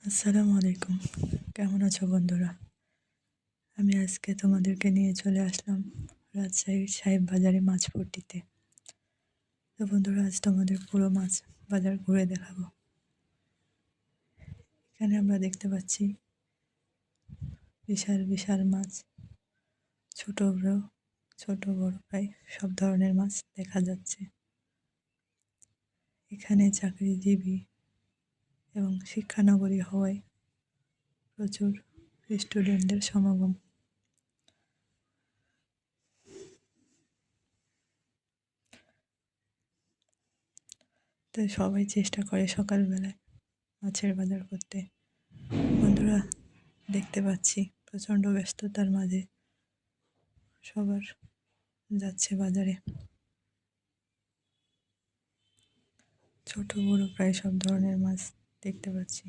আসসালামু আলাইকুম। কেমন আছো বন্ধুরা? আমি আজকে তোমাদেরকে নিয়ে চলে আসলাম রাজশাহীর সাহেব বাজারে মাছপট্টিতে। তো বন্ধুরা, আজ তোমাদের পুরো মাছ বাজার ঘুরে দেখাবো। এখানে আমরা দেখতে পাচ্ছি বিশাল বিশাল মাছ, ছোট বড় ছোট বড় প্রায় সব ধরনের মাছ দেখা যাচ্ছে। এখানে চাকরিজীবী এবং শিক্ষানগরী হওয়ায় প্রচুর স্টুডেন্টদের সমাগম। তাই সবাই চেষ্টা করে সকালবেলায় মাছের বাজার করতে। বন্ধুরা, দেখতে পাচ্ছি প্রচণ্ড ব্যস্ততার মাঝে সবার যাচ্ছে বাজারে। ছোট বড় প্রায় সব ধরনের মাছ দেখতে পাচ্ছি।